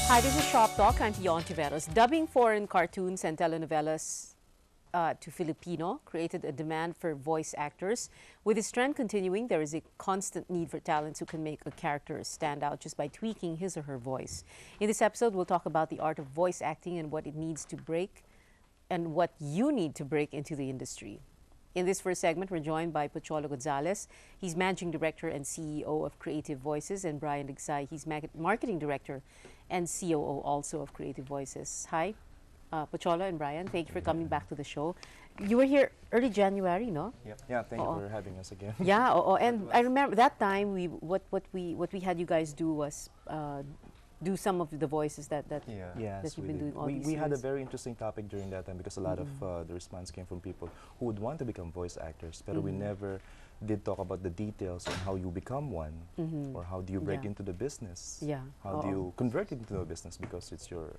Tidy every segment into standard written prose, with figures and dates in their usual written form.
Hi, this is Shop Talk. I'm Fion Tiveros. Dubbing foreign cartoons and telenovelas to Filipino created a demand for voice actors. With this trend continuing, there is a constant need for talents who can make a character stand out just by tweaking his or her voice. In this episode, we'll talk about the art of voice acting and what it needs to break and what you need to break into the industry. In this first segment, we're joined by Pocholo Gonzalez. He's Managing Director and CEO of Creative Voices, and Brian Ligsay. He's Marketing Director and COO also of Creative Voices. Hi, Pocholo and Brian. Thank you for coming back to the show. You were here early January, no? Yeah, thank you for having us again. Yeah, and I remember that time what we had you guys do was do some of the voices that Yes, you've we been did. doing all these We had a years. very interesting topic during that time because a lot of the response came from people who would want to become voice actors, but we never did talk about the details on how you become one, or how do you break Yeah. into the business, Yeah. how do you convert it into a business because it's your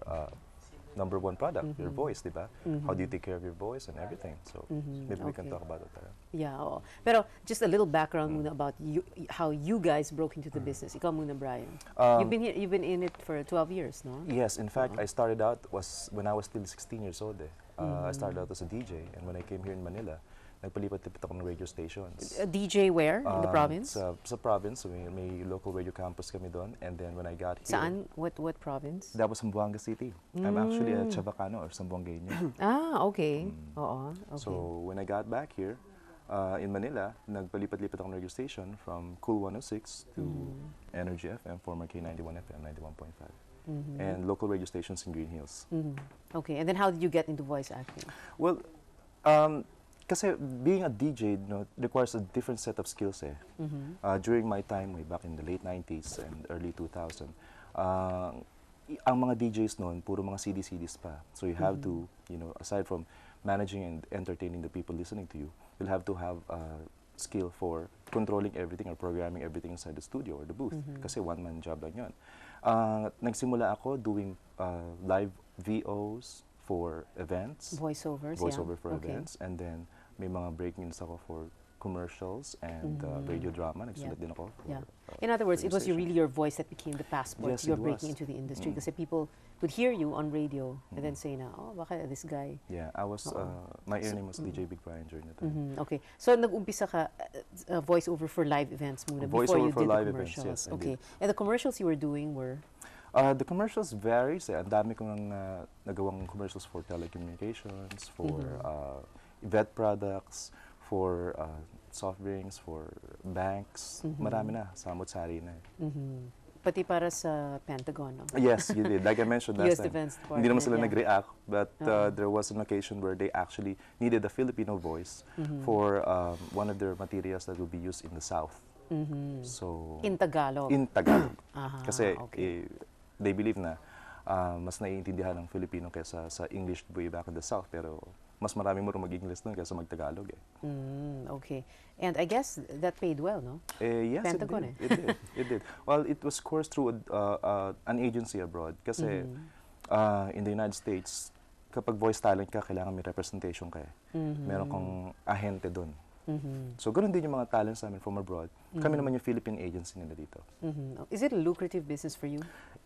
number one product, your voice, diba? How do you take care of your voice and everything? So maybe we can Okay. talk about it. Yeah, oo. Pero just a little background muna about how you guys broke into the business. Ikaw muna, Brian. You've been in it for 12 years, no? Yes, in fact, I started out when I was still 16 years old. I started out as a DJ, and when I came here in Manila, nagpalipat-lipat ako ng radio stations. A DJ where? In the province? Sa province, may local radio campus kami doon, and then when I got here, Saan? What province? that was Zamboanga City. I'm actually a Chavacano or Zamboangueño. Okay. Oo. Okay. So when I got back here in Manila, nagpalipat-lipat ako ng radio station from Cool 106 to Energy FM, former K91 FM, 91.5. And local radio stations in Green Hills. Okay. And then how did you get into voice acting? Well, kasi being a DJ, requires a different set of skills. During my time, way back in the late 90s and early 2000, ang mga DJs noon, puro mga CD-CDs pa. So you have to, aside from managing and entertaining the people listening to you, you'll have to have skill for controlling everything or programming everything inside the studio or the booth. Kasi one-man job lang yun. Nagsimula ako doing live VOs for events. Voiceovers, Voiceover yeah. for Okay. events. And then may mga break-ins ako for commercials and radio drama. Nagsulat din ako for, Yeah. In other words, it radio was station. really your voice that became the passport. Yes, You're it breaking was. into the industry kasi people would hear you on radio and then say na, oh, baka this guy. Yeah, I was, my ear name was DJ BigBrian during that time. Okay. So nag-umpisa ka voiceover for live events muna before Voiceover you for did live the events, commercials. yes, I Okay. did. And the commercials you were doing were? The commercials varies. Ang dami kong nagawang commercials for telecommunications, for vet products, for soft drinks, for banks. Marami na, samot-sari na. Pati para sa Pentagon, no? Yes, you did. Like I mentioned last US time, Defense hindi naman Department, sila yeah. nag-react, but there was an occasion where they actually needed a Filipino voice for one of their materials that will be used in the South. So In Tagalog. in Tagalog. Aha, Kasi okay. they believe na mas naiintindihan ng Filipino kaysa sa English way back in the South, pero mas marami mo rin mag-English doon kaysa mag-Tagalog. Okay. And I guess that paid well, no? Yes, Pentagon, it did. It did. Well, it was coursed through an agency abroad kasi in the United States, kapag voice talent ka, kailangan may representation ka. Meron kang ahente doon. So, ganoon din yung mga talents namin from abroad. Kami naman yung Philippine agency nila dito. Is it a lucrative business for you?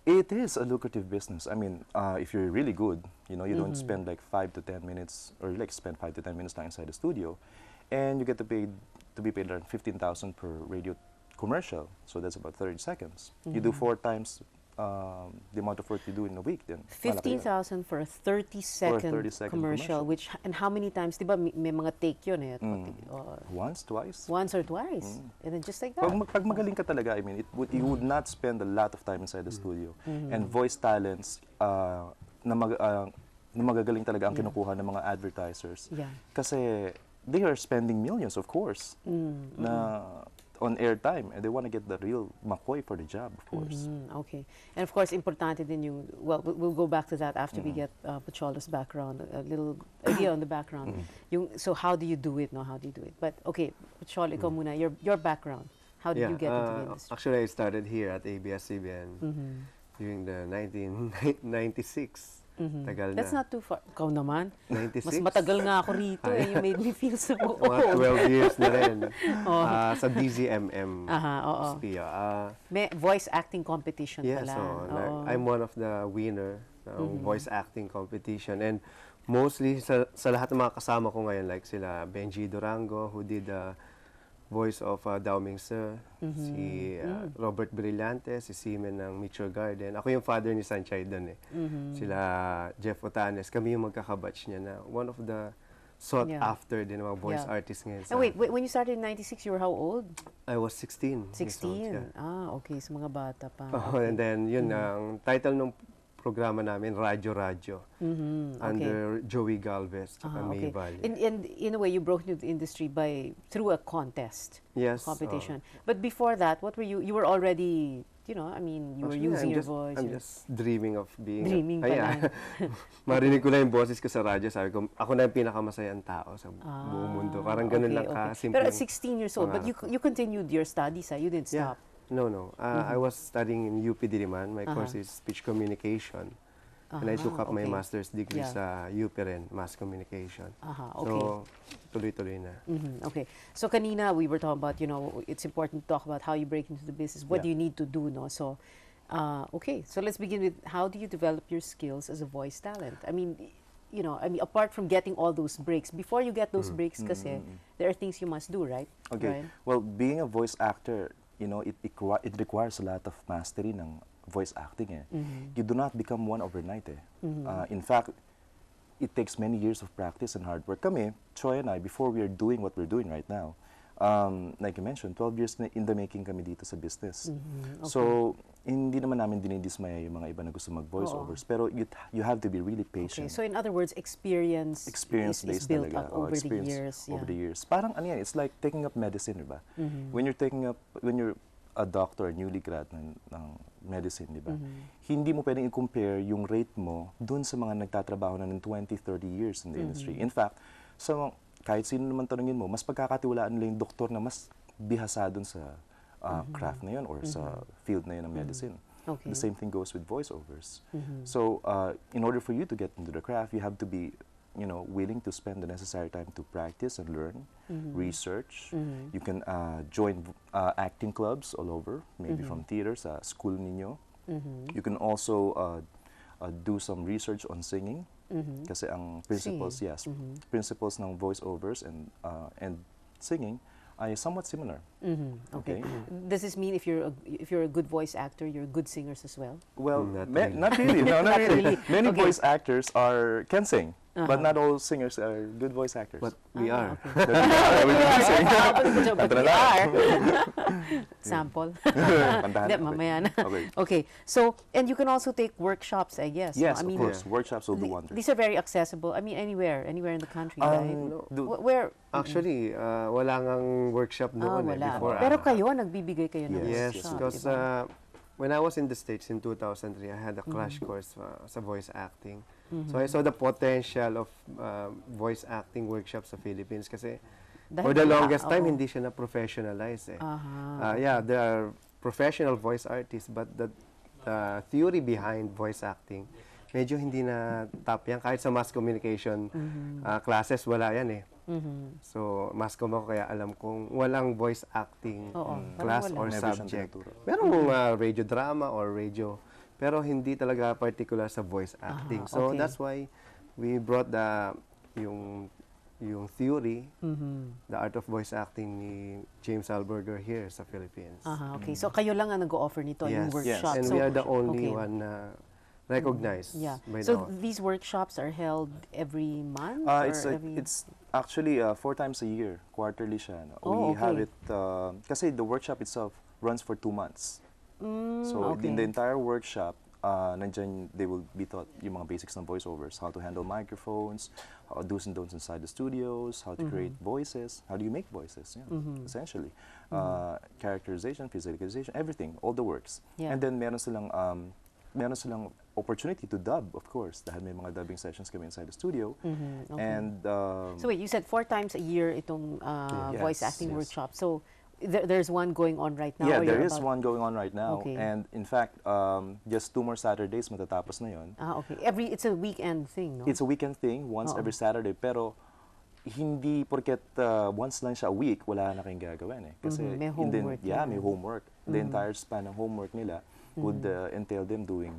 It is a lucrative business. I mean, if you're really good, you don't spend like 5 to 10 minutes, or like spend 5 to 10 minutes lang inside the studio, and you get to be paid around 15,000 per radio commercial. So that's about 30 seconds. You do 4 times the amount of work you do in a week, then malaki yun. 15,000 for a 30-second 30-second commercial, commercial. and how many times, di ba, may mga take yun eh? Once, twice. Once or twice. And then just like that. Pag magaling ka talaga, I mean, you would not spend a lot of time inside the studio. And voice talents na magagaling talaga ang kinukuha ng mga advertisers. Yeah. Kasi they are spending millions, of course, na on airtime, and they want to get the real McCoy for the job, of course. Okay. And of course, importante din yung, well, we'll go back to that after we get Pocholo's background, a little idea on the background. So how do you do it, no? How do you do it? But okay, Pocholo, ikaw muna, your background. How did you get into the industry? Actually, I started here at ABS-CBN during the 1996. Tagal That's na. not too far. Ikaw naman. 96? Mas matagal nga ako rito. You made me feel so Mga old. 12 years na rin. Oh. Sa DZMM. Oo. SPIA. May voice acting competition Yeah, pala. so Oo. I'm one of the winner ng voice acting competition. And mostly sa lahat ng mga kasama ko ngayon, like sila Benji Durango, who did the voice of Dao Ming Sir, si Robert Brillante, si Simen ng Mitchell Garden. Ako yung father ni Sanchay doon eh. Sila Jeff Otanes, kami yung magkakabatch niya na one of the sought after din mga voice artists ngayon. And wait, when you started in 96, you were how old? I was 16. 16? Okay. So mga bata pa. And then, yun, ang title ng programa namin, Radyo. Under Joey Galvez, tsaka May Valle. And in a way, you broke into the industry through a contest. Yes. Competition. But before that, what were you? You were already, you were using your voice. I'm just dreaming of being... Dreaming pa lang. Marinig ko lang yung boses ko sa radyo, sabi ko, ako na yung pinakamasayang tao sa buong mundo. Parang ganun lang ka-simple. Pero at 16 years old, but you continued your studies, you didn't stop. No. I was studying in UP Diliman. My course is speech communication. And I took up my master's degree sa UP rin, mass communication. So, tuloy-tuloy na. Okay. So, kanina, we were talking about, it's important to talk about how you break into the business. What do you need to do, no? So, okay. So, let's begin with how do you develop your skills as a voice talent? I mean, apart from getting all those breaks, before you get those breaks, kasi there are things you must do, right? Okay. Right? Well, being a voice actor, it requires a lot of mastery ng voice acting. You do not become one overnight. In fact, it takes many years of practice and hard work. Kami, Troy and I, before we are doing what we're doing right now, like you mentioned, 12 years na in the making kami dito sa business. So, hindi naman namin dinidismaya yung mga iba na gusto mag-voiceovers. Pero you have to be really patient. Okay. So, in other words, experience is built up over the years. Over the years. Parang it's like taking up medicine, diba? When you're a doctor, newly grad ng medicine, diba? Hindi mo pwedeng i-compare yung rate mo dun sa mga nagtatrabaho na ng 20, 30 years in the industry. In fact, kahit sino naman tanungin mo, mas pagkakatiwalaan nila yung doktor na mas bihasa dun sa craft na yun or sa field na yun ng medicine. Okay. The same thing goes with voiceovers. So, in order for you to get into the craft, you have to be willing to spend the necessary time to practice and learn, research. You can join acting clubs all over, maybe from theater sa school ninyo. You can also do some research on singing. Kasi ang principles, principles ng voiceovers and singing ay somewhat similar. Okay. Does this mean if you're a good voice actor, you're good singers as well? Well, not really. No, not really. Many Okay. voice actors can sing, but not all singers are good voice actors. But we are. We are. Sample. Kantahan. Hindi, mamaya na. Okay. Okay. So, and you can also take workshops, I guess. Yes, I mean, of course. Workshops will do wonders. these are very accessible. I mean, anywhere in the country, right? Where? Actually, wala ngang workshop noon Wala. before. Pero kayo, nagbibigay kayo ng Yes, workshop, because diba? when I was in the States in 2003, I had a crash course sa voice acting. So I saw the potential of voice acting workshops sa Philippines kasi for the longest time, hindi siya na-professionalize eh. Yeah, there are professional voice artists, but the theory behind voice acting, medyo hindi na top yan. Kahit sa mass communication classes, wala yan eh. So, mass comm ako kaya alam kong walang voice acting class or subject. Merong radio drama or radio, pero hindi talaga particular sa voice acting. So, that's why we brought yung theory, the art of voice acting ni James Alberger here sa Philippines. Okay. So, kayo lang ang nag-o-offer nito, yung workshop. And So, we are the only one na recognized by So, now. these workshops are held every month? It's actually 4 times a year, quarterly siya. No? Oh, we have it, kasi the workshop itself runs for 2 months. So in the entire workshop, nandyan, they will be taught yung mga basics ng voiceovers, how to handle microphones, do's and don'ts inside the studios, how to create voices, how do you make voices, essentially. Characterization, physicalization, everything, all the works. And then meron silang opportunity to dub, of course, dahil may mga dubbing sessions kami inside the studio. And so wait, you said 4 times a year itong voice Yes, acting yes. workshop. So There's one going on right now? Yeah, or there you're is about- one going on right now. Okay. And in fact, just 2 more Saturdays matatapos na yun. Okay. It's a weekend thing, no? It's a weekend thing, once Oo. every Saturday. Pero hindi porket once lang siya a week, wala na kayong gagawin eh. Kasi May in the- homework yeah, yan. may homework. The entire span ng homework nila would entail them doing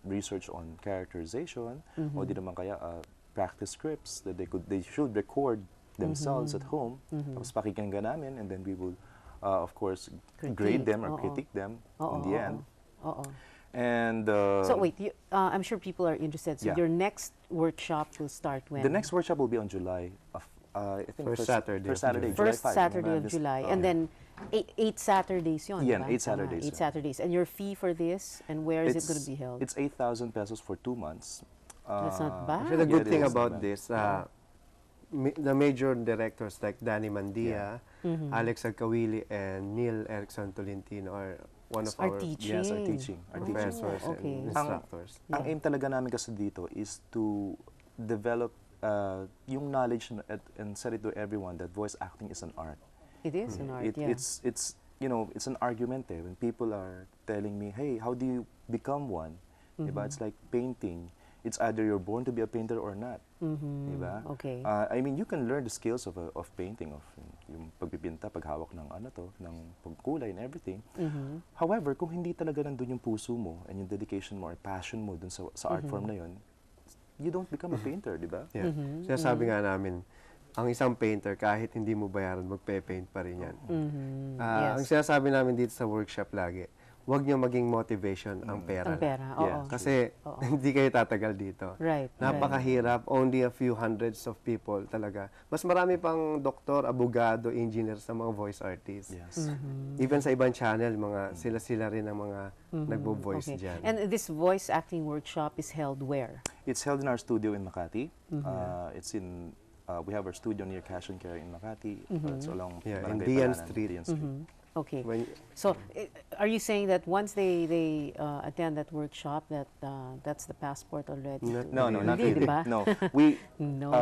research on characterization o di naman kaya practice scripts that they should record themselves at home. Tapos pakikinggan namin and then we will of course grade them or Oo. critique them Oo, in the oo, end. oo. And So wait, I'm sure people are interested. So Yeah. your next workshop will start when? the next workshop will be on July of I think First Saturday First of Saturday, July. First July 5. Saturday of July. And then eight Saturdays yun, Yeah, diba? 8 Saturdays, Eight yeah. Saturdays. And your fee for this, and where is it going to be held? It's 8,000 pesos for 2 months. That's not bad. Actually, the Yeah, good it thing is about not bad. this, the major directors like Danny Mandia, Alex Agkawili, and Neil Erickson Tolentino are one of Are our teaching. Yes, are teaching. Are teaching. professors okay. and instructors. Ang aim talaga namin kasi dito is to develop yung knowledge and set it to everyone that voice acting is an art. It is an art, yeah. It's you know, it's an argument eh. When people are telling me, hey, how do you become one? Diba? It's like painting. It's either you're born to be a painter or not. Diba? Okay. I mean, you can learn the skills of painting, of yung pagpipinta, paghawak ng ng pagkulay and everything. However, kung hindi talaga nandun yung puso mo and yung dedication mo or passion mo dun sa art form na yun, you don't become a painter, di ba? Yeah. Sinasabi nga namin, ang isang painter, kahit hindi mo bayaran, magpe-paint pa rin yan. Yes. Ang sinasabi namin dito sa workshop lagi, huwag niyo maging motivation ang pera. Ang pera, oo. Yeah. Kasi Oo. hindi kayo tatagal dito. Right. Napakahirap. Only a few hundreds of people talaga. Mas marami pang doktor, abogado, engineer sa mga voice artists. Yes. Even sa ibang channel, mga sila-sila rin ang mga nagbo-voice Okay. dyan. And this voice acting workshop is held where? It's held in our studio in Makati. It's in we have our studio near Cash and Carry in Makati. It's along Yeah, in Barangay Dian Palanan, Street. Dian Street. Okay. When, So, are you saying that once they attend that workshop, that's the passport already? Not No, not Hindi, really. diba? No, we. No.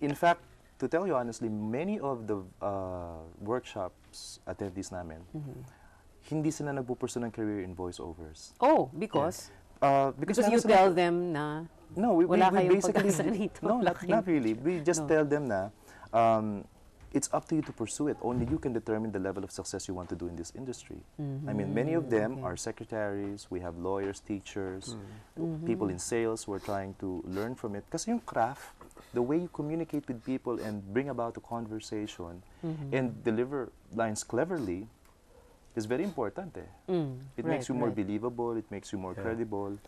In fact, to tell you honestly, many of the workshops attendees namin, hindi sila nagpupursue ng career in voiceovers. Oh, because? Because Because you nandun sila- tell them na No, we wala we kayong basically pag-asa rito. no, Wala not really. We just No. tell them na it's up to you to pursue it. Only you can determine the level of success you want to do in this industry. I mean, many of them are secretaries. We have lawyers, teachers, people in sales who are trying to learn from it. Kasi yung craft, the way you communicate with people and bring about a conversation and deliver lines cleverly is very important eh. It makes you more believable, it makes you more credible.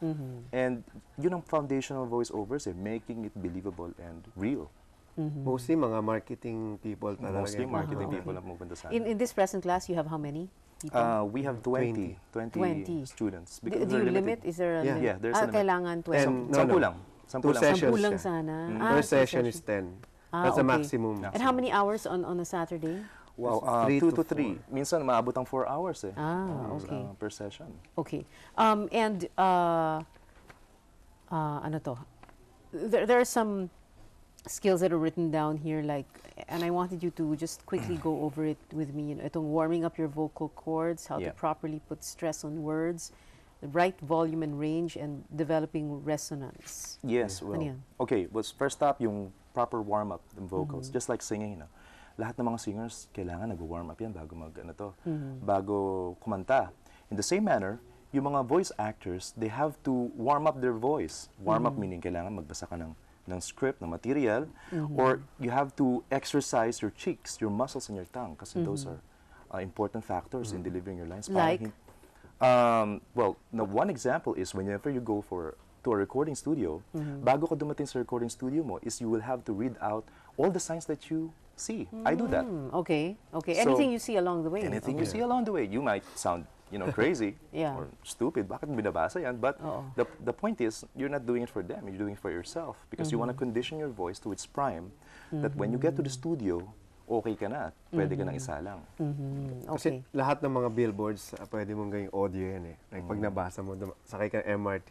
And yun ang foundational voiceovers eh, making it believable and real. mostly mga marketing people talaga. Mostly yung marketing mga- people na pupunta sa in this present class, you have how many people? we have 20 20. students. Do Because you they're limit? limited. Is there a Yeah. limit? Yeah, there's a limit. Kailangan 20. And no, Sampu no. lang. Sampu Two lang. sessions. Sampu lang siya. sana. First two session is sessions. 10. That's the okay. maximum. And how many hours on a Saturday? Wow, Three 2 to to 3. Minsan maabot ang 4 hours eh. Okay. Per session. Okay. And ano to? There are some skills that are written down here, like, and I wanted you to just quickly go over it with me. You know, itong warming up your vocal cords, how to Yeah. properly put stress on words, the right volume and range, and developing resonance. Yes, well. Ano yan? Okay, first up yung proper warm-up ng vocals. Just like singing, no? Lahat ng mga singers, kailangan nag-warm up yan bago bago kumanta. In the same manner, yung mga voice actors, they have to warm up their voice. Warm up meaning kailangan magbasa ka ng script, ng material, or you have to exercise your cheeks, your muscles, and your tongue, kasi those are important factors in delivering your lines. Like? Well, one example is whenever you go to a recording studio, bago ka dumating sa recording studio mo, is you will have to read out all the signs that you see. I do that. Okay. Okay. So, Anything you see along the way. Anything okay. you see along the way. You might sound, crazy Yeah. or stupid. Bakit mo binabasa yan? But Oo. the point is, you're not doing it for them. You're doing it for yourself because you want to condition your voice to its prime that when you get to the studio, okay ka na. Pwede ka nang isalang. Kasi Okay. lahat ng mga billboards, pwede mong gawing audio yan eh. Like pag nabasa mo, sakay ka ng MRT,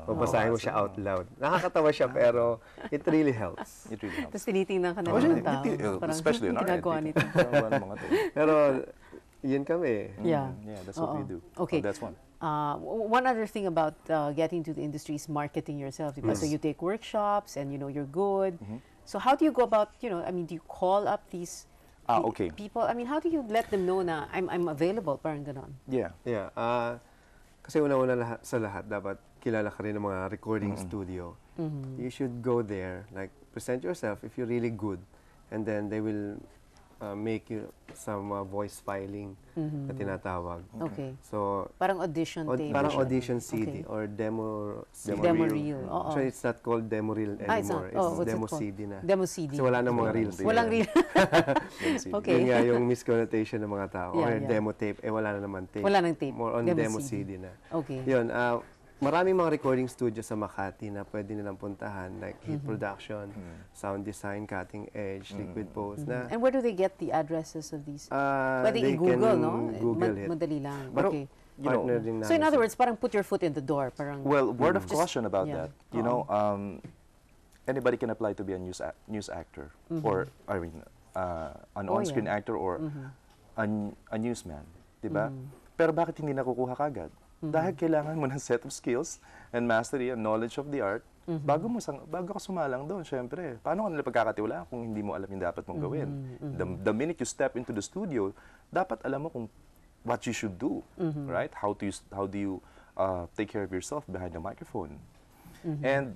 babasahin mo siya out loud. Nakakatawa siya pero it really helps. It really helps. Tapos tinitingnan ka na Oh, ng yeah, tao. Parang, especially in our ginagawa end, nito. parang mga to. Pero yun kami. Yeah. Yeah, that's what we do. Okay. Oh, that's one. One other thing about getting to the industry is marketing yourself. Diba? So you take workshops and you're good. So how do you go about, I mean, do you call up these Okay. people? I mean, how do you let them know na I'm available? Parang ganon. Yeah. Yeah. Kasi una-una sa lahat, dapat kilala ka rin ng mga recording studio. You should go there, like, present yourself if you're really good. And then they will make you some voice filing na tinatawag. Okay. So, Parang audition tape. parang audition CD Okay. or demo CD. Demo reel. Oo. Actually, it's not called demo reel Ah, it's anymore. not. Oh, It's what's it demo called? CD na. Demo CD. Kasi wala nang mga reels. Walang reel. Okay. Yun nga yung misconnotation ng mga tao. Yeah, Or yeah. demo tape. Wala na naman tape. Wala nang tape. More on demo CD na. Okay. Yun. Maraming mga recording studio sa Makati na pwede nilang puntahan, like Hit Production, Sound Design, Cutting Edge, Liquid Pose na And where do they get the addresses of these? Pwede they i-Google, can no? Google it. Madali lang. Pero, Okay. you know, Partner din So in namin other sila. words, parang put your foot in the door. Parang, well, word of Just- caution about yeah. that. You know, anybody can apply to be a news actor or I mean an Oh, on-screen yeah. actor or a newsman, 'di ba? Pero bakit hindi nakukuha kagad? Dahil kailangan mo ng set of skills and mastery and knowledge of the art bago ka sumalang doon, syempre. Paano ka nila pagkakatiwalaan kung hindi mo alam yung dapat mong gawin? The minute you step into the studio, dapat alam mo kung what you should do, right? How do you take care of yourself behind the microphone? And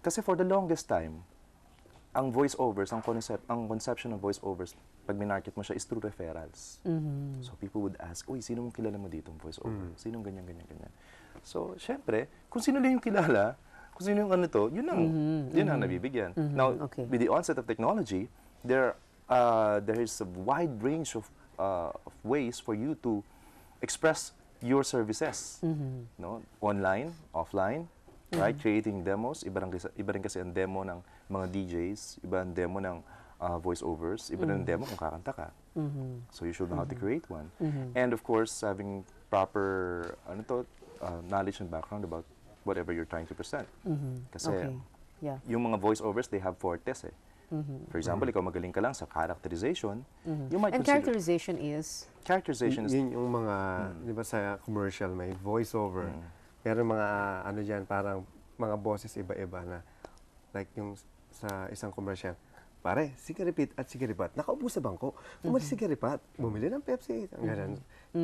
kasi for the longest time, ang voiceovers, ang conception ng voiceovers, pag minarket mo siya is through referrals. So people would ask, uy, sino mong kilala mo dito voiceover? Sinong ganyan, ganyan, ganyan. So, syempre, kung sino lang yung kilala, kung sino yung ano to, yun ang nabibigyan. Now, Okay. with the onset of technology, there is a wide range of ways for you to express your services. No? Online, offline, right? Creating demos. Iba rin kasi ang demo ng mga DJs, iba ang demo ng voiceovers, iba rin ang demo kung kakanta ka. So you should know how to create one. And of course, having proper knowledge and background about whatever you're trying to present. Kasi okay. Yeah. yung mga voiceovers, they have fortes eh. For example, ikaw magaling ka lang sa characterization, you might And consider... characterization is? Characterization is... Yun yung mga, di ba sa commercial, may voiceover. Pero mga, ano dyan, parang mga boses iba-iba na, like yung sa isang commercial, pare, sigaripit at sigaripat, nakaupo sa bangko, bumalik sigaripat, bumili ng Pepsi, ang ganun.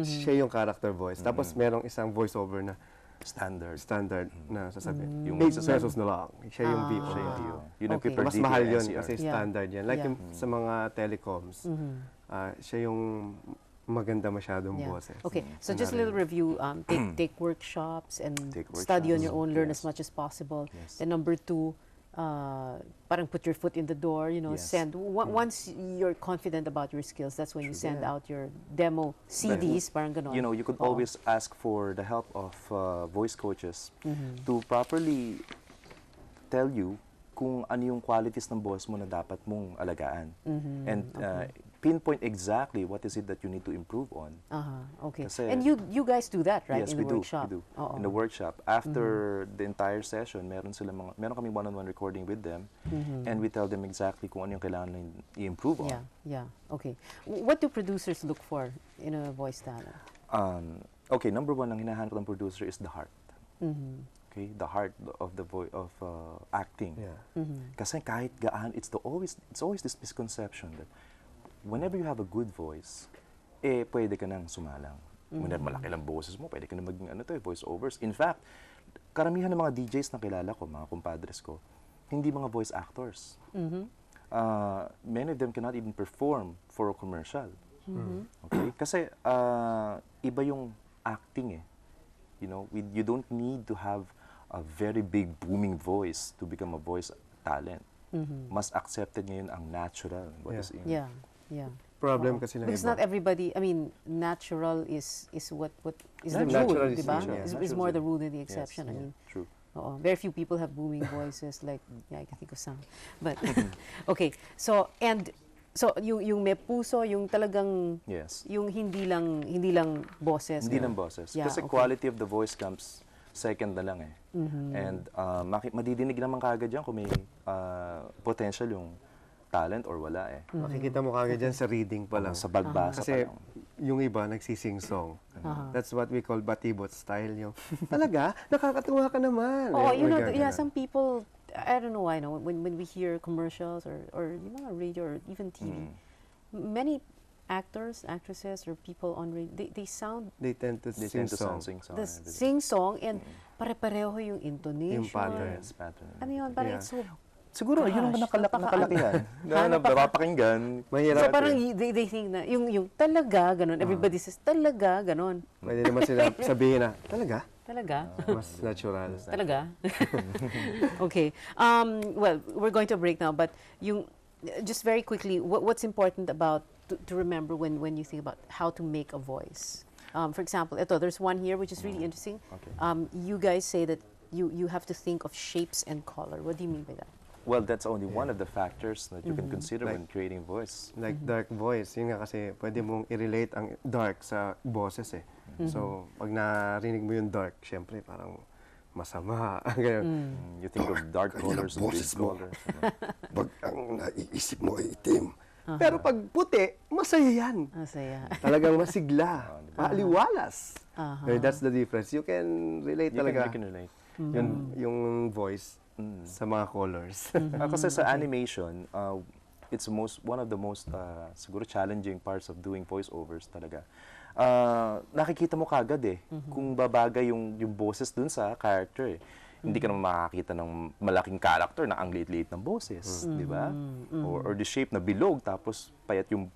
Siya yung character voice. Tapos merong isang voiceover na standard na sasabihin. Yung 8 pesos na lang. Siya yung VO. Siya yung VO. Yun ang Okay. per Mas DB mahal or yun NCR. kasi Yeah. standard yan. Like Yeah. yung sa mga telecoms, siya yung maganda masyadong Yeah. boses. Okay, so just a little review. Take workshops and Take study on your workshops, own, learn yes. as much as possible. Yes. Then number 2, parang put your foot in the door, Yes. send. Once you're confident about your skills, that's when you send out your demo CDs, parang ganon. You know, you could Oo. always ask for the help of voice coaches to properly tell you kung ano yung qualities ng boss mo na dapat mong alagaan. And pinpoint exactly what is it that you need to improve on. Okay. Kasi- And you guys do that, right? Yes, in we the do. workshop. We do. Oo. In the workshop, after the entire session, meron kami one-on-one recording with them, and we tell them exactly kung ano yung kailangan nilang i-improve on. Yeah. Okay. What do producers look for in a voice talent? Okay, number one, ang hinahanap ng producer is the heart. Okay, the heart of the acting. Yeah. Kasi kahit gaan, it's always this misconception that whenever you have a good voice, pwede ka nang sumalang. Whenever malaki lang boses mo, pwede ka nang maging voice-overs. In fact, karamihan ng mga DJs na kilala ko, mga kumpadres ko, hindi mga voice actors. Many of them cannot even perform for a commercial. Okay? Kasi iba yung acting eh. You know, you don't need to have a very big booming voice to become a voice talent. Mas accepted ngayon ang natural. What is in. Yeah. Problem kasi ng Because iba. not everybody, I mean, natural is what is the Natural rule, is diba? usual, yeah. Is more the rule than the exception. I Yes, mean, true. very few people have booming voices. Like, I can think of some. But okay, so yung may puso, yung talagang Yes. yung hindi lang boses. Hindi lang boses. Yeah, Kasi okay. quality of the voice comes second na lang eh. And madidinig naman kaagad yan kung may potential yung talent or wala eh. Makikita mo kagad dyan sa reading pa lang. Sa bagbasa pa Kasi lang. yung iba nagsising song. That's what we call batibot style. Yung, talaga? Nakakatuwa ka naman. Oh, Eh, you know, may yeah, gaganon. some people, I don't know why, no, when we hear commercials or yung mga radio or even TV, many actors, actresses, or people on radio, they sound They tend to They sing tend to song. sing song. the everything. sing song and pare-pareho yung intonation. Yung pattern. Yes, pattern. Ano yun, parang Yeah. it's so, Siguro, yun ang Gosh, nakalakihan. na napapakinggan. Mahirap. so parang they think na, yung talaga, ganon, everybody says, talaga, ganon. Pwede naman sila sabihin na, talaga? Talaga? Mas natural. Talaga? Okay. Well, we're going to break now, but just very quickly, what's important about to remember when you think about how to make a voice? For example, there's one here which is really interesting. Okay. You guys say that you have to think of shapes and color. What do you mean by that? Well, that's only one of the factors that you can consider Like- when creating voice. Like dark voice, yun nga kasi pwede mong i-relate ang dark sa boses eh. So, pag narinig mo yung dark, syempre parang masama. Ganun. You think of dark colors, big boses mo. colors. Pag ang naiisip mo ay itim, Pero pag puti, masaya yan. Saya. Talagang masigla, maaliwalas. Uh-huh. That's the difference. You can relate talaga You can relate. yung voice sa mga colors. Kasi sa animation, it's one of the most siguro challenging parts of doing voiceovers talaga. Nakikita mo kagad eh kung babagay yung boses dun sa character eh. Hindi ka naman makakita ng malaking character na ang liit-liit ng boses, di ba? Or the shape na bilog tapos payat yung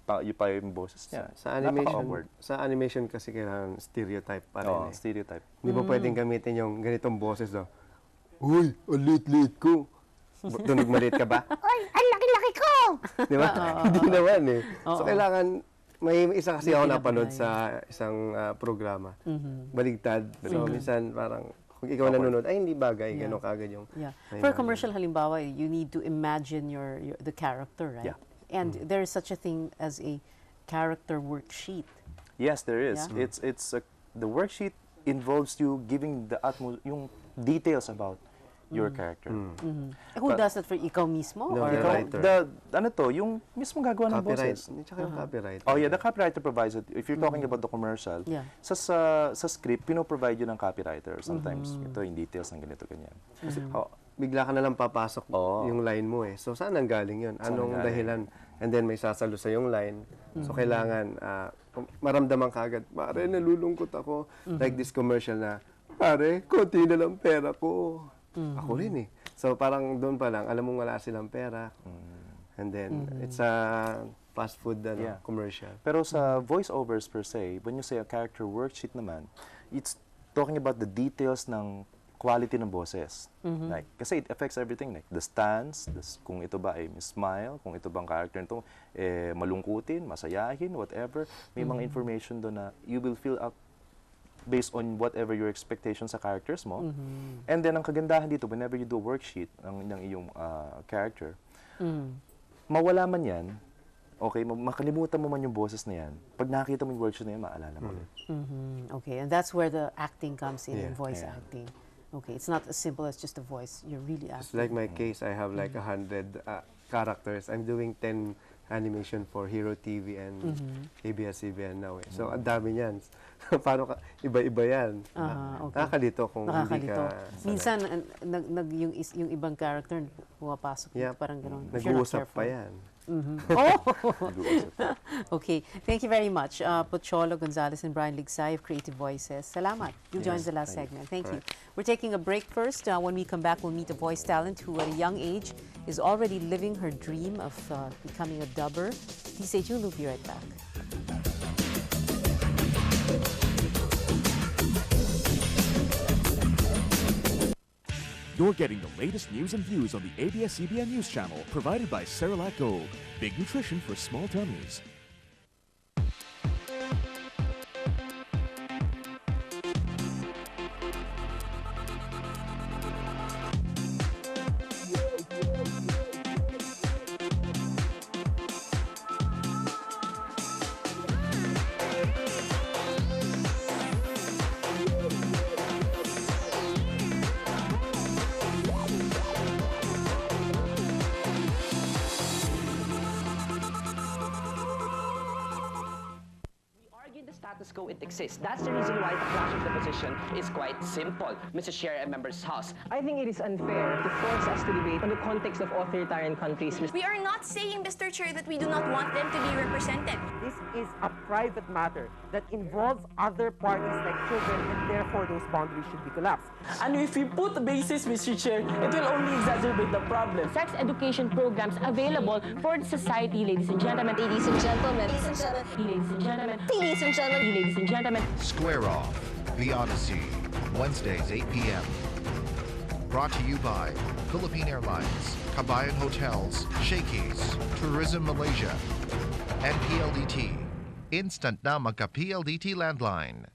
boses niya. Napaka-awkward. Sa animation kasi kailangan stereotype pa rin eh. Stereotype. Hindi mo pwedeng gamitin yung ganitong boses do. Uy, ang liit-liit ko. Tunog maliit ka ba? Uy, ang laki-laki ko! Di ba? Hindi naman eh. So kailangan, may isa kasi ako napanood sa isang programa. Baligtad. So minsan parang, kung ikaw nanonood, ay hindi bagay, gano'n kagad yung... Yeah. may For a mga- commercial, halimbawa, you need to imagine the character, right? Yeah. And there is such a thing as a character worksheet. Yes, there is. Yeah. The worksheet involves you giving the utmost yung details about your character. Who does that for ikaw mismo? No, or the writer. Yung mismo gagawa ng Copyright. boses. Tsaka yung copyright. Oh yeah, the copywriter provides it. If you're talking about the commercial, Yeah. sa script, pino-provide yun ng copywriter. Sometimes, ito yung details ng ganito, ganyan. Oh, Bigla ka na lang papasok Oo. yung line mo eh. So, saan ang galing yun? Saan Anong ang galing? dahilan? And then, may sasalo sa yung line. So, kailangan maramdaman ka agad, pare, nalulungkot ako. Like this commercial na, pare, konti na lang pera ko. Ako rin eh. So, parang doon pa lang, alam mong wala silang pera. And then, it's a fast food Yeah. commercial. Pero sa voiceovers per se, when you say a character worksheet naman, it's talking about the details ng quality ng boses. Like, kasi it affects everything. Like, the stance, kung ito ba ay smile, kung ito bang character nito, malungkutin, masayahin, whatever. May mga information doon na you will fill up based on whatever your expectations sa characters mo. And then, ang kagandahan dito, whenever you do a worksheet ng iyong character, mawala man yan, okay, makalimutan mo man yung boses na yan, pag nakita mo yung worksheet na yan, maalala mo ulit. Okay, and that's where the acting comes in, Yeah. voice Yeah. acting. Okay, it's not as simple as just a voice. You're really Just acting. like my case, I have like 100 characters. I'm doing 10 animation for Hero TV and ABS-CBN now eh. So, ang dami niyan. Paano ka, iba-iba yan. Okay. Nakakalito kung hindi Nakakalito. ka sanay. Minsan, yung ibang character, pumapasok. Yeah. Parang gano'n. if you're not Nag-uusap pa careful. yan. Oh! Okay. Thank you very much. Pocholo Gonzalez and Brian Ligsay of Creative Voices. Salamat. You joined the last segment. Thank you. We're taking a break first. When we come back, we'll meet a voice talent who at a young age is already living her dream of becoming a dubber. Please stay tuned. We'll be right back. You're getting the latest news and views on the ABS-CBN News Channel, provided by Cerelac Gold. Big nutrition for small tummies. status quo, it exists. That's the reason why the clash of the position is quite simple, Mr. Chair and members House. I think it is unfair to force us to debate on the context of authoritarian countries. We are not saying, Mr. Chair, that we do not want them to be represented. This is a private matter that involves other parties like children, and therefore those boundaries should be collapsed. And if we put the basis, Mr. Chair, it will only exacerbate the problem. Sex education programs available for the society, ladies and gentlemen. Ladies and gentlemen. Ladies and gentlemen. Ladies and gentlemen. Ladies and gentlemen. Ladies and gentlemen. Square Off, The Odyssey, Wednesdays, 8 p.m. Brought to you by Philippine Airlines, Kabayan Hotels, Shakey's, Tourism Malaysia, and PLDT. Instant na magka-PLDT landline.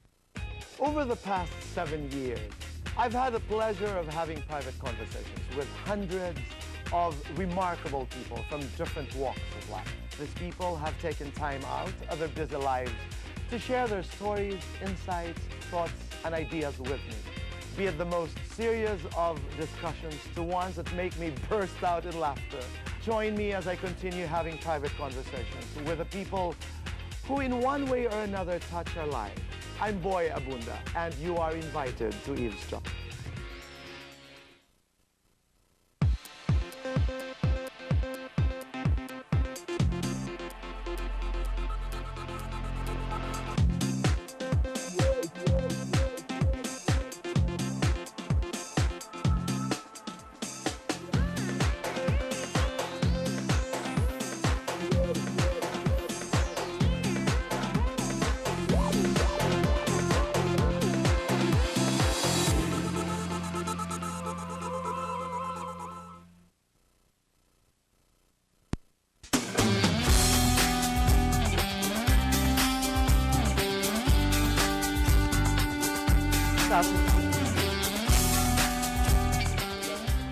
Over the past 7 years, I've had the pleasure of having private conversations with hundreds of remarkable people from different walks of life. These people have taken time out of their busy lives to share their stories, insights, thoughts, and ideas with me. Be it the most serious of discussions to ones that make me burst out in laughter. Join me as I continue having private conversations with the people who in one way or another touch our lives. I'm Boy Abunda, and you are invited to eavesdrop.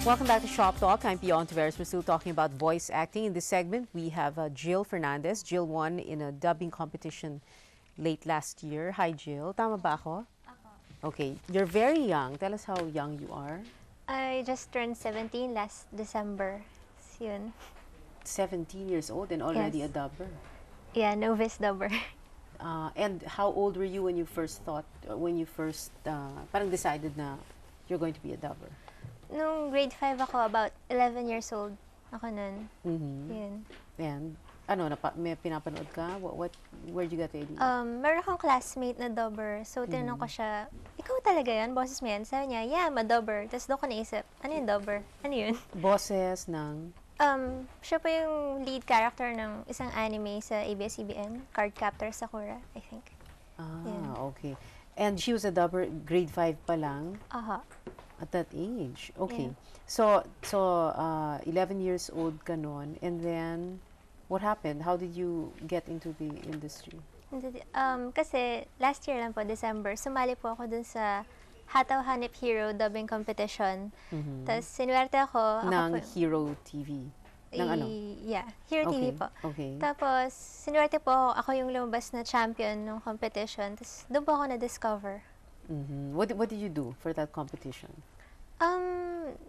Welcome back to Shop Talk. I'm Pion Taveras. We're still talking about voice acting. In this segment, we have Jill Fernandez. Jill won in a dubbing competition late last year. Hi, Jill. Tama ba ako? Okay. You're very young. Tell us how young you are. I just turned 17 last December. Yun. 17 years old and already Yes. a dubber. Yeah, novice dubber. And how old were you when you first parang decided na you're going to be a dubber? Nung grade 5 ako, about 11 years old ako nun. Yun. And ano, may pinapanood ka? Where'd you get the idea? Meron akong classmate na dubber. So, tinanong ko siya, ikaw talaga yan? Boses mo yan? Sabi niya, yeah, I'm a dubber. Tapos doon ko naisip, ano yung dubber? Ano yun? Boses ng? Siya po yung lead character ng isang anime sa ABS-CBN, Cardcaptor Sakura, I think. Yun. Okay. And she was a dubber, grade 5 pa lang? Aha. At that age. Okay. Yeah. So 11 years old ka noon, and then what happened? How did you get into the industry? Kasi last year lang po, December, sumali po ako dun sa Hataw Hanip Hero dubbing competition. Tapos sinuwerte ako. Ng Hero TV? Ng ano? Yeah, Hero TV po. Okay. Tapos sinuwerte po ako yung lumabas na champion ng competition. Tapos doon po ako na-discover. What did you do for that competition?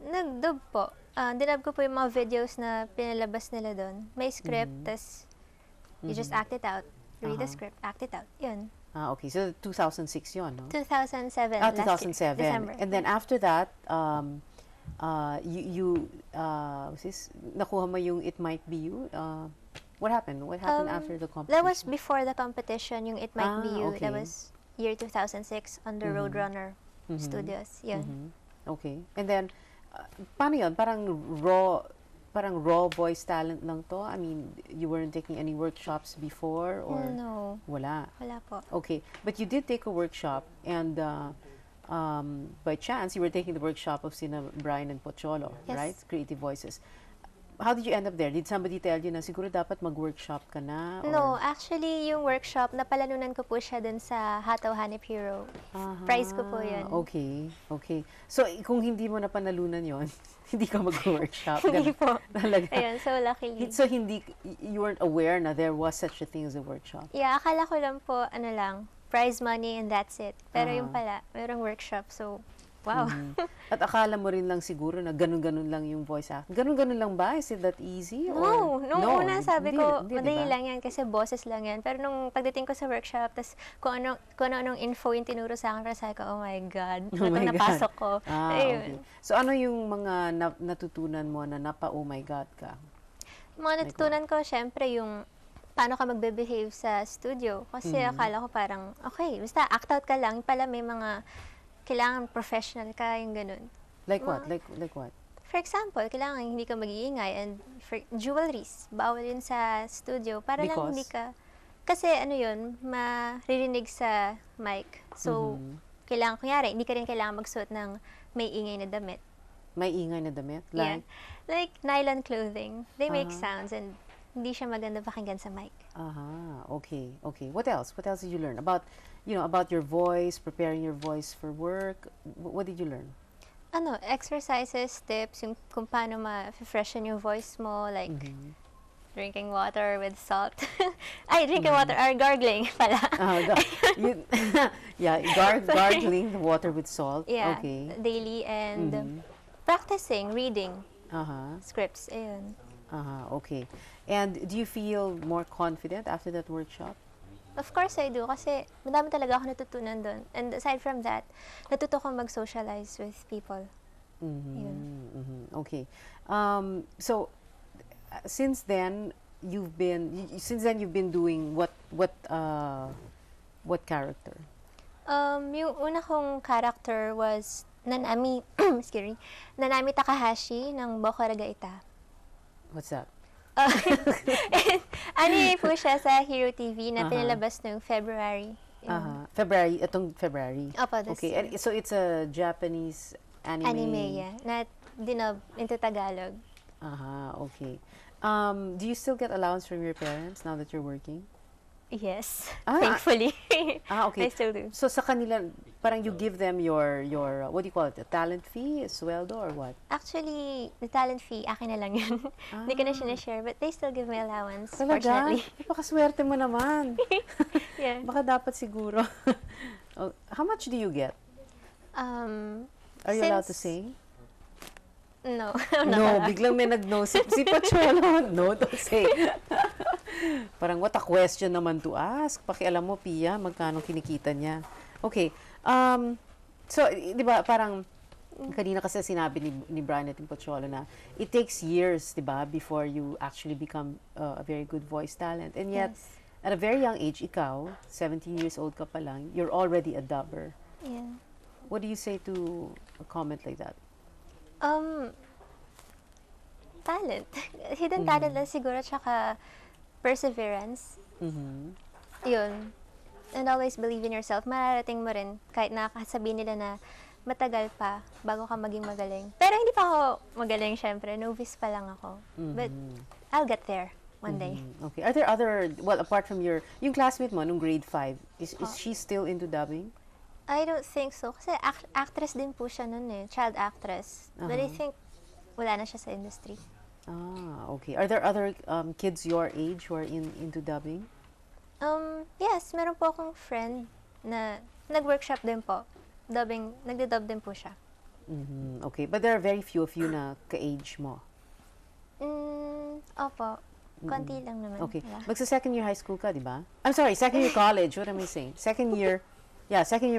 Nag-dub po. Dinub ko po yung mga videos na pinalabas nila doon. May script, tas you just act it out. Read the script, act it out. Yun. Okay. So 2006 yun, no? 2007. 2007. December. And then after that, nakuha mo yung It Might Be You? What happened? What happened after the competition? That was before the competition, yung It Might Be You. Okay. That was year 2006 on the Roadrunner Studios. Yun. Okay. And then, paano yun? Parang raw voice talent lang to? I mean, you weren't taking any workshops before? Or No. Wala? Wala po. Okay. But you did take a workshop, and by chance, you were taking the workshop of sina Brian and Pocholo, Yes. right? Creative Voices. How did you end up there? Did somebody tell you na siguro dapat mag-workshop ka na? No, actually, yung workshop, napalanunan ko po siya dun sa Hataw Hanip Hero. Prize ko po yun. Okay, okay. So, kung hindi mo napanalunan yon, hindi ka mag-workshop? Hindi po. Talaga? Ayun, so luckily. So, you weren't aware na there was such a thing as a workshop? Yeah, akala ko lang po, prize money and that's it. Pero yung pala, merong workshop, so Wow. At akala mo rin lang siguro na ganun-ganun lang yung voice act. Ganun-ganun lang ba? Is it that easy? No, nung una sabi ko, hindi, madali diba? lang yan kasi boses lang yan. Pero nung pagdating ko sa workshop, tas kung ano-anong info yung tinuro sa akin, para sabi ko, oh my God, Oh my God. napasok ko. Okay. So ano yung mga natutunan mo na napa-oh my God ka? Mga natutunan ko, syempre, yung paano ka magbe-behave sa studio. Kasi akala ko parang, okay, basta act out ka lang. Pala may mga kailangan professional ka, yung ganun. Like what? Like what? For example, kailangan hindi ka mag-iingay and for jewelries, bawal yun sa studio. Para lang hindi ka, kasi ano yun, maririnig sa mic. So, kailangan, kunyari, hindi ka rin kailangan magsuot ng may ingay na damit. May ingay na damit? Like? Yeah. Like nylon clothing. They make sounds and hindi siya maganda pakinggan sa mic. Okay. What else? What else did you learn? About your voice, preparing your voice for work. What did you learn? Exercises, tips, yung kung paano ma-freshen yung voice mo, like drinking water with salt. Drinking water, or gargling pala. Gargling the water with salt. Yeah, okay. Daily and practicing, reading scripts. Ayun. Okay. And do you feel more confident after that workshop? Of course I do, kasi madami talaga ako natutunan doon. And aside from that, natuto ko mag-socialize with people. Okay. So since then you've been doing what character? Yung una kong character was Nanami Nanami Takahashi ng Bokura Gaita. What's that? Anime po siya sa Hero TV na pinalabas noong February. February. Opo, this okay. And so it's a Japanese anime. Anime, yeah. Na dinub into Tagalog. Okay. Do you still get allowance from your parents now that you're working? Yes, thankfully. Okay. I still do. So sa kanila, parang you give them your what do you call it? A talent fee, a sweldo, or what? Actually, the talent fee, akin na lang yun. Hindi ko na sinashare, but they still give me allowance, Talaga? fortunately. Napakaswerte mo naman. Yeah. Baka dapat siguro. How much do you get? Are you allowed to say? No. No, biglang may nag-no. Si Pocholo, no, don't say. Parang what a question naman to ask. Pakialam mo, Pia, magkano kinikita niya. Okay. So, di ba, parang kanina kasi sinabi ni Brian at Pocholo na it takes years, di ba, before you actually become a very good voice talent. And yet, at a very young age, ikaw, 17 years old ka pa lang, you're already a dubber. Yeah. What do you say to a comment like that? Talent. Hidden talent lang siguro, tsaka perseverance. Yun. And always believe in yourself. Mararating mo rin, kahit nakakasabihin nila na matagal pa bago ka maging magaling. Pero hindi pa ako magaling, syempre. Novice pa lang ako. But I'll get there one day. Okay. Are there other, well, apart from yung classmate mo nung grade 5, is she still into dubbing? I don't think so. Kasi actress din po siya nun eh. Child actress. But I think wala na siya sa industry. Okay. Are there other kids your age who are into dubbing? Yes, meron po akong friend na nag-workshop din po. Dubbing, nagde-dub din po siya. Okay. But there are very few of you na ka-age mo. Opo. Konti lang naman. Okay. Magsa-second year high school ka, di ba? I'm sorry, second year college. What am I saying? Second year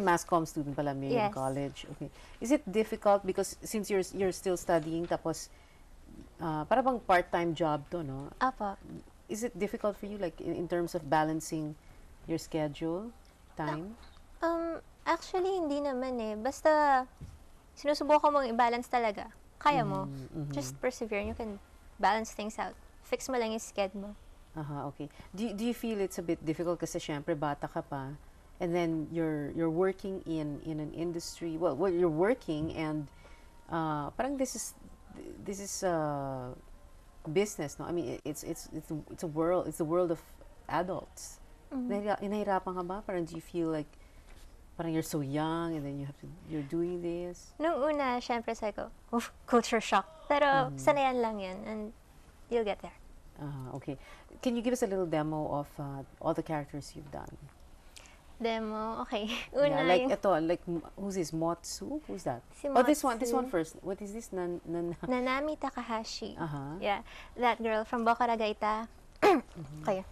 mass comm student pala may in college. Okay. Is it difficult because since you're still studying tapos para bang part-time job to, no? Apo. Is it difficult for you like in terms of balancing your schedule, time? Actually hindi naman eh. Basta sinusubukan mong i-balance talaga. Kaya mo. Just persevere and you can balance things out. Fix mo lang yung schedule mo. Okay. Do you feel it's a bit difficult kasi syempre bata ka pa? And then you're working in an industry. Well, you're working and parang this is business, no? I mean, it's a world. It's the world of adults. Nahirapan ka ba? Parang do you feel like parang you're so young and then you're doing this? Nung una, syempre sabi ko, culture shock. Pero sanayan lang yan and you'll get there. Okay. Can you give us a little demo of all the characters you've done? Demo, okay. Una Yeah, like yung ito, like who's this? Motsu? Who's that? si Oh, this one Motsu. first. What is this? Nanami Takahashi. Uh-huh. Yeah, that girl from Bokara Gaita. Okay.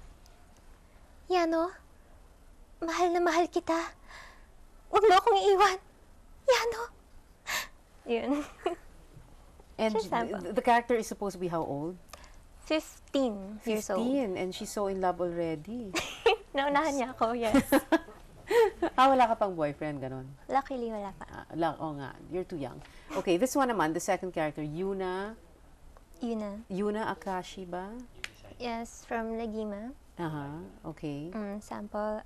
Yano, mahal na mahal kita. Huwag mo akong iiwan. Yano. Yun. And Just sample. the character is supposed to be how old? 15 years old. 15, and she's so in love already. Naunahan niya ako, yes. Wala ka pang boyfriend, ganon? Luckily, wala pa. Oh nga, you're too young. Okay, this one naman, the second character, Yuna Akashi ba? Yes, from Lagima. Okay. Sample.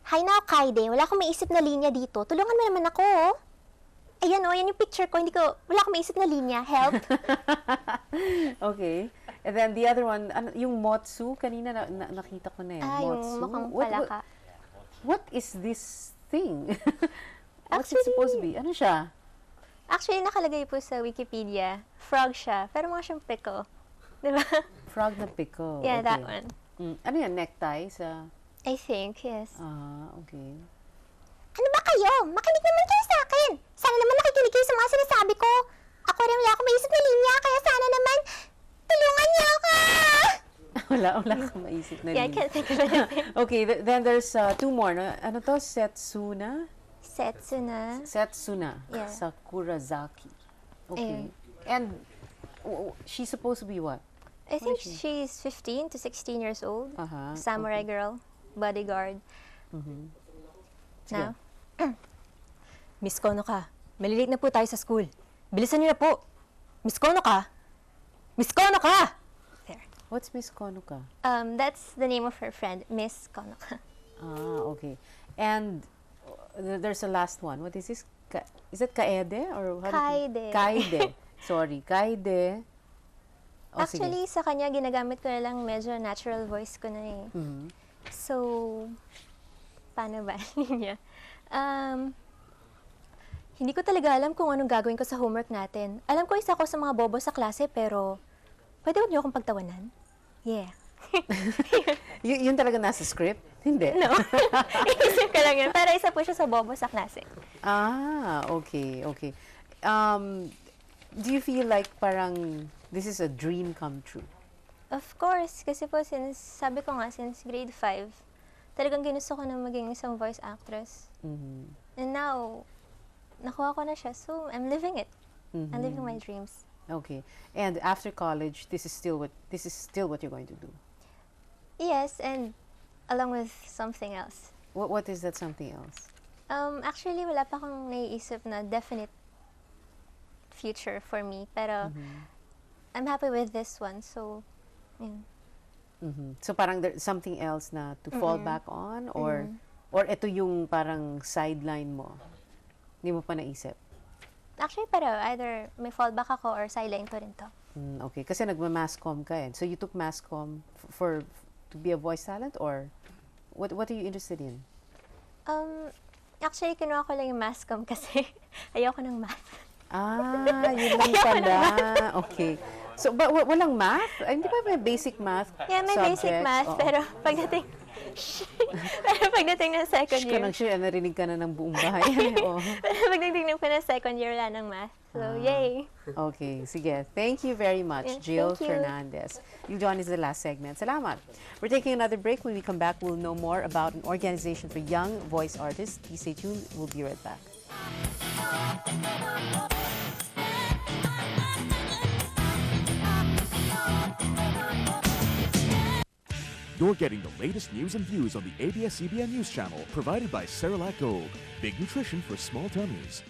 Hi now, Kaide. Wala akong maisip na linya dito. Tulungan mo naman ako, oh. Ayan, oh, yan yung picture ko. Wala akong maisip na linya. Help. Okay. And then the other one, yung Motsu, kanina nakita ko na eh. Yung Motsu. mukhang palaka. What is this thing? What's it supposed to be? Ano siya? Actually, nakalagay po sa Wikipedia. Frog siya. Pero mukha siyang pickle. Diba? Frog na pickle. Yeah, okay. that one. Ano yan? Necktie sa... I think, yes. Okay. Ano ba kayo? Makinig naman kayo sa akin. Sana naman nakikinig kayo sa mga sinasabi ko. Ako rin wala akong maisip na linya, kaya sana naman tulungan niyo ako! wala akong maisip na Yeah, I can't think of anything. Okay, then there's two more. No? Ano to? Setsuna? Yeah. Sakurazaki. Okay. And she's supposed to be what? I think she's 15 to 16 years old. Samurai okay. girl, bodyguard. Now, Miss Kono ka, malilate na po tayo sa school. Bilisan niyo na po. Miss Kono ka! Miss Kono ka! There. What's Miss Konuka? That's the name of her friend, Miss Konoka. Okay. And there's a last one. What is this? Is it Kaede? Or Kaede. Kaede. Sorry, Kaede. Oh, Actually, sa kanya, ginagamit ko na lang medyo natural voice ko na eh. So, paano ba niya? Hindi ko talaga alam kung anong gagawin ko sa homework natin. Alam ko isa ko sa mga bobo sa klase, pero pwede huwag niyo akong pagtawanan? Yeah. Yun talaga nasa script? Hindi. No. Iisip ko lang yun. Pero isa po siya sa bobo sa klase. Okay. Do you feel like parang this is a dream come true? Of course. Kasi po, sabi ko nga, since grade 5, talagang ginusto ko na maging isang voice actress. And now, nakuha ko na siya. So, I'm living it. I'm living my dreams. Okay. And after college, this is still what you're going to do? Yes, and along with something else. What is that something else? Actually, wala pa akong naiisip na definite future for me. Pero, I'm happy with this one. So, yun. So parang there's something else na to fall back on? Or ito yung parang sideline mo? Hindi mo pa naisip? Actually, pero either may fallback ako or sideline ko rin to. Okay. Kasi nagma-masscom ka eh. So you took masscom to be a voice talent? Or what are you interested in? Actually, kinuha ko lang yung masscom kasi ayoko ng math. Yun lang pala. Okay. So, but walang math? Hindi ba may basic math Yeah, may subjects? basic math, pero pagdating ng second year. Narinig ka na ng buong bahay. Pero pagdating ng second year, wala ng math. So, yay! Okay, sige. Thank you very much, Yes, Jill thank you. Fernandez. You'll join us in the last segment. Salamat. We're taking another break. When we come back, we'll know more about an organization for young voice artists. Please stay tuned. We'll be right back. You're getting the latest news and views on the ABS-CBN News Channel, provided by Cerelac Gold. Big nutrition for small tummies.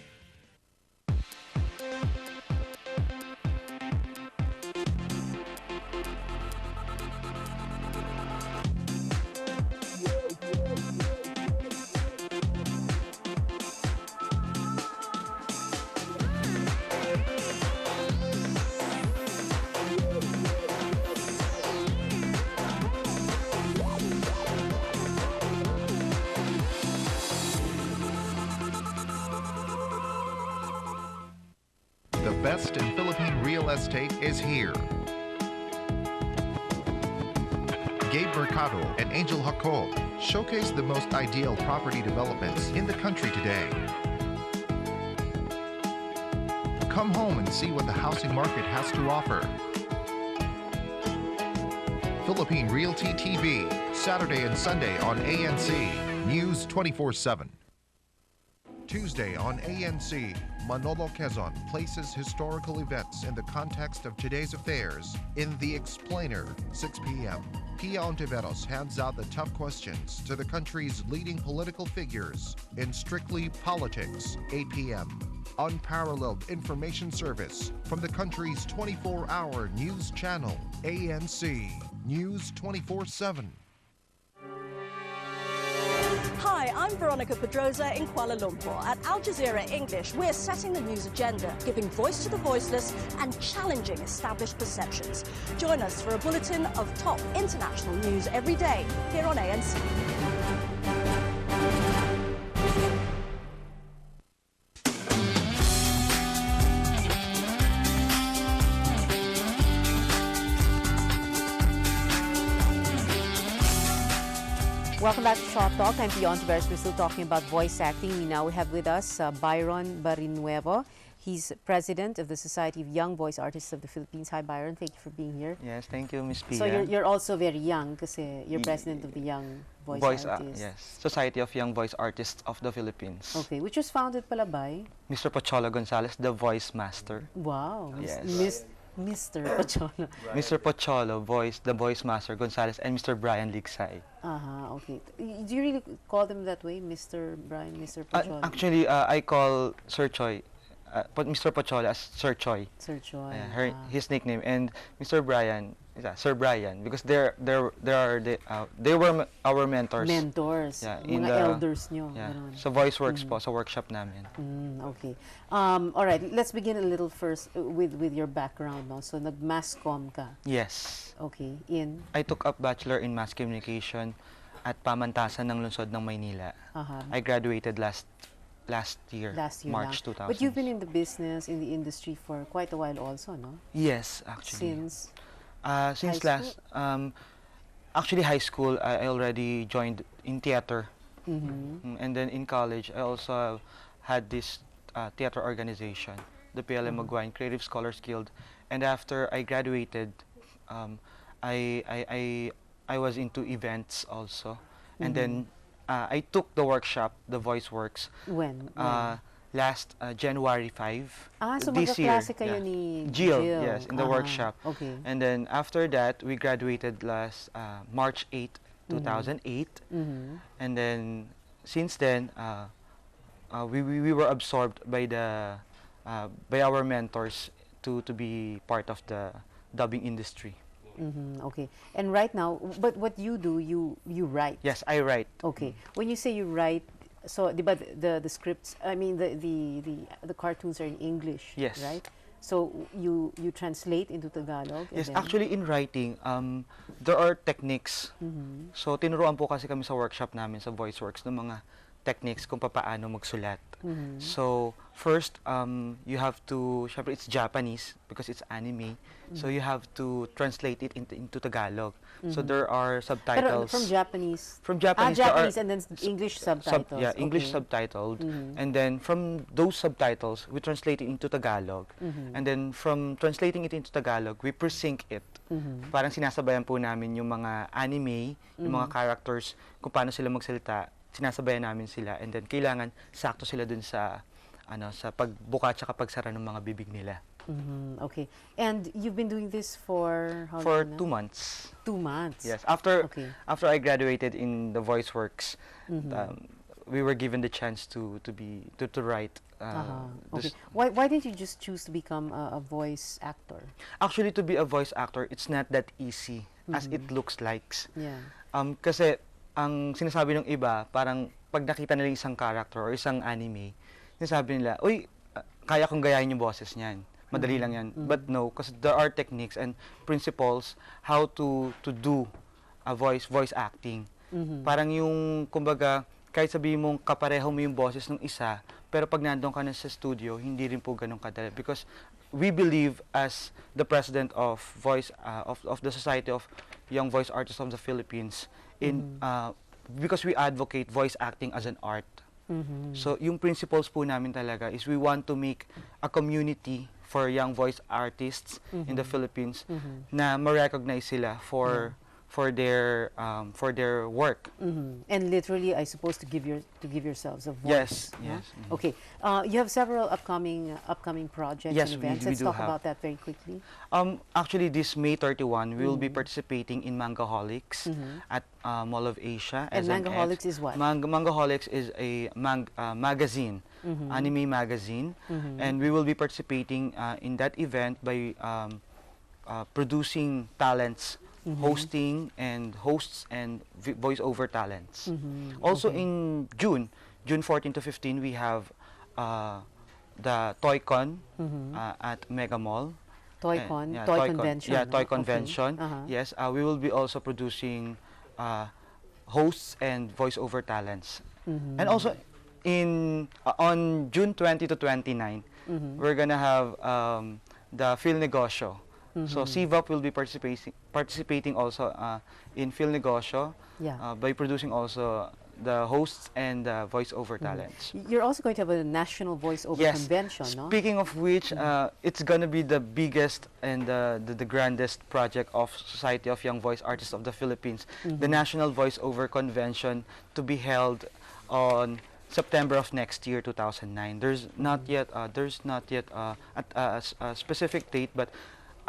The best in Philippine real estate is here. Gabe Mercado and Angel Jacob showcase the most ideal property developments in the country today. Come home and see what the housing market has to offer. Philippine Realty TV, Saturday and Sunday on ANC, News 24/7. Tuesday on ANC, Manolo Quezon places historical events in the context of today's affairs in The Explainer, 6 p.m. Pia Ontiveros hands out the tough questions to the country's leading political figures in Strictly Politics, 8 p.m. Unparalleled information service from the country's 24-hour news channel, ANC, News 24/7. Hi, I'm Veronica Pedrosa in Kuala Lumpur. At Al Jazeera English, we're setting the news agenda, giving voice to the voiceless and challenging established perceptions. Join us for a bulletin of top international news every day here on ANC. Welcome back to Shop Talk. I'm Pia Ontiveros. We're still talking about voice acting. We now have with us Byron Barinuevo. He's president of the Society of Young Voice Artists of the Philippines. Hi, Byron. Thank you for being here. Yes, thank you, Miss Pia. So you're also very young kasi you're president of the Young Voice Artists. Yes, Society of Young Voice Artists of the Philippines. Okay, which was founded pala by? Mr. Pocholo Gonzalez, the VoiceMaster. Wow. Yes. Mr. Pocholo. Right. Mr. Pocholo, the VoiceMaster Gonzalez, and Mr. Brian Ligsay. Okay. Do you really call them that way, Mr. Brian, Mr. Pocholo? Actually, I call Sir Choi, Mr. Pocholo as Sir Choi. Sir Choi. His nickname, and Mr. Brian, Sir Brian, because they were our mentors. Mentors. Yeah, mga elders nyo. Yeah. So VoiceWorks po, sa workshop namin. Okay. All right, let's begin a little first with your background. No? So nag-mass comm ka. Yes. Okay. I took up Bachelor in Mass Communication at Pamantasan ng Lungsod ng Maynila. I graduated last year, March 2000. But you've been in the business, in the industry for quite a while also, no? Yes, actually. Since actually high school, I already joined in theater. And then in college, I also had this theater organization, the PLM Maguine Creative Scholars Guild. And after I graduated, I was into events also. And then I took the workshop, the VoiceWorks. When? Last January 5 so this year. magkaklase kayo ni Jill, yes, in the workshop. Okay. And then after that, we graduated last March 8, 2008. And then since then, we were absorbed by our mentors to be part of the dubbing industry. Okay. And right now, but what you do, you write? Yes, I write. Okay. When you say you write, so the scripts, I mean the cartoons are in English, yes, right? So you translate into Tagalog? Yes, actually in writing, there are techniques. So tinuruan po kasi kami sa workshop namin sa VoiceWorks ng mga techniques kung paano magsulat. So first, you have to, syempre it's Japanese because it's anime. So you have to translate it into Tagalog. So there are subtitles. Pero from Japanese? From Japanese, Japanese and then English subtitles. English subtitled. And then from those subtitles, we translate it into Tagalog. And then from translating it into Tagalog, we presync it. Parang sinasabayan po namin yung mga anime, yung mga characters, kung paano sila magsalita, sinasabayan namin sila. And then kailangan sakto sila dun sa pagbuka at pagsara ng mga bibig nila. Okay. And you've been doing this for how long? For 2 months. 2 months? Yes. After I graduated in the VoiceWorks, we were given the chance to write. Okay. Why did you just choose to become a voice actor? Actually, to be a voice actor, it's not that easy as it looks like. Yeah. Kasi ang sinasabi ng iba, parang pag nakita nila isang character or isang anime, sinasabi nila, uy, kaya kong gayahin yung boses niyan. Madali lang yan. But no, because there are techniques and principles how to do a voice acting. Parang yung, kumbaga, kahit sabihin mong kapareho mo yung boses ng isa, Pero pag nandun ka na sa studio, hindi rin po ganun kadali. Because we believe as the president of of the Society of Young Voice Artists of the Philippines, because we advocate voice acting as an art. So yung principles po namin talaga is we want to make a community for young voice artists in the Philippines na ma-recognize sila for their work. And literally, I suppose to give yourselves a voice. Yes. Okay. You have several upcoming projects and events. Let's talk about that very quickly. Actually, this May 31, we will be participating in Mangaholics at Mall of Asia. And Mangaholics is what? Mangaholics is a magazine, anime magazine, and we will be participating in that event by producing talents, hosting and hosts and voiceover talents. Also in June 14 to 15, we have the ToyCon at Mega Mall. ToyCon, Yeah, Toy Convention. Yeah, Toy Okay. Convention. Yes, we will be also producing hosts and voiceover talents. And also on June 20 to 29, we're gonna have the Phil Negosyo. So CVOP will be participating also in Phil Negosyo by producing also the hosts and the voiceover talents. You're also going to have a national voiceover convention, no? Speaking of which, it's going to be the biggest and the grandest project of Society of Young Voice Artists of the Philippines, the National Voiceover Convention, to be held on September of next year, 2009. There's not yet a specific date, but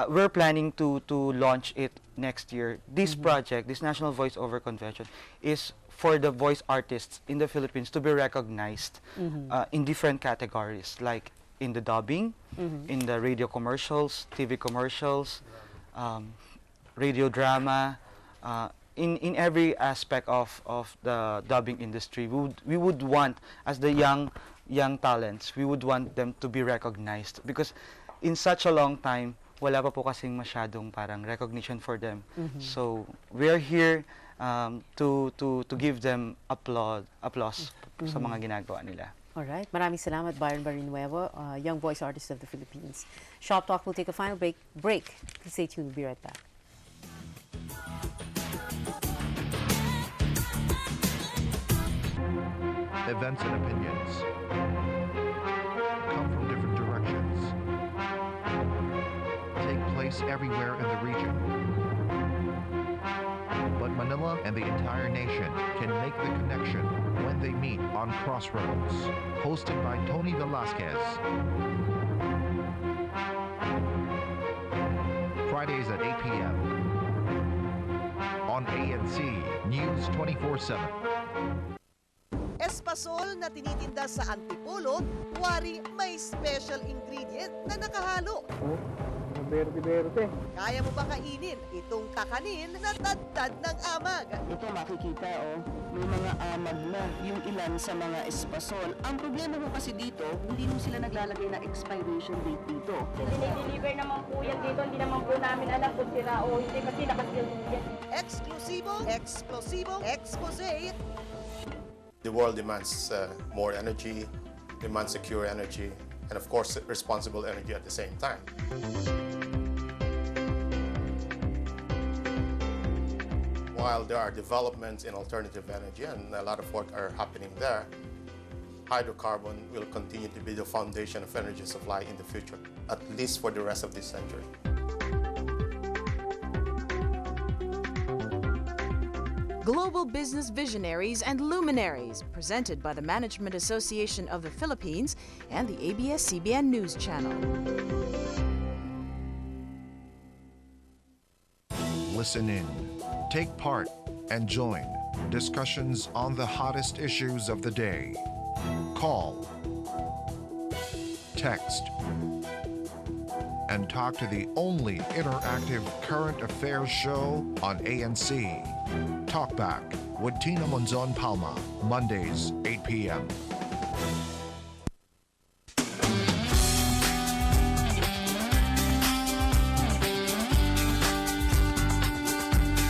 we're planning to launch it next year. This project, this National Voiceover Convention, is for the voice artists in the Philippines to be recognized in different categories, like in the dubbing, in the radio commercials, TV commercials, radio drama, in every aspect of the dubbing industry. We would want, as the young talents, we would want them to be recognized, because in such a long time, wala pa po kasing masyadong parang recognition for them. So we are here to give them applause sa mga ginagawa nila. All right. Maraming salamat, Byron Barrinuevo, Young Voice Artist of the Philippines. Shop Talk will take a final break. Please stay tuned. We'll be right back. Events and opinions come from different directions, take place everywhere in the region. But Manila and the entire nation can make the connection when they meet on Crossroads. Hosted by Tony Velasquez. Fridays at 8 p.m. on ANC News 24/7. Espasol na tinitinda sa Antipolo, wari may special ingredient na nakahalo. Berde-berde. Kaya mo ba kainin itong kakanin na tad-tad ng amag? Ito makikita may mga amag na yung ilan sa mga espasol. Ang problema mo kasi dito, hindi mo sila naglalagay na expiration date dito. Deliver naman po yan dito, hindi naman po namin alam kung sira o hindi kasi nakasil yan. Eksklusibong, eksplosibong expose. The world demands more energy, demands secure energy, and of course responsible energy at the same time. While there are developments in alternative energy and a lot of work are happening there, hydrocarbon will continue to be the foundation of energy supply in the future, at least for the rest of this century. Global Business Visionaries and Luminaries, presented by the Management Association of the Philippines and the ABS-CBN News Channel. Listen in, take part, and join discussions on the hottest issues of the day. Call, text, and talk to the only interactive current affairs show on ANC. Talkback with Tina Monzon Palma, Mondays, 8 p.m.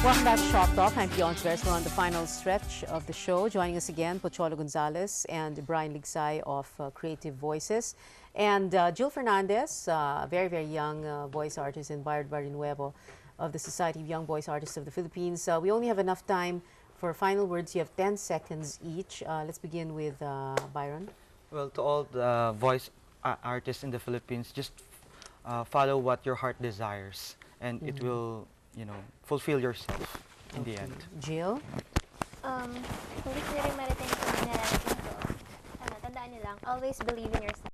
Welcome back to Shop Talk. I'm Pion Tveres. We're on the final stretch of the show. Joining us again, Pocholo Gonzalez and Brian Ligsay of Creative Voices. And Jill Fernandez, very, very young voice artist in Bayard Barrinuevo of the Society of Young Voice Artists of the Philippines. We only have enough time for final words. You have 10 seconds each. Let's begin with Byron. Well, to all the voice artists in the Philippines, just follow what your heart desires, and it will, you know, fulfill yourself in the end. Jill? Hindi ko rin marating kung nararating ko. Tandaan niyo lang, always believe in yourself.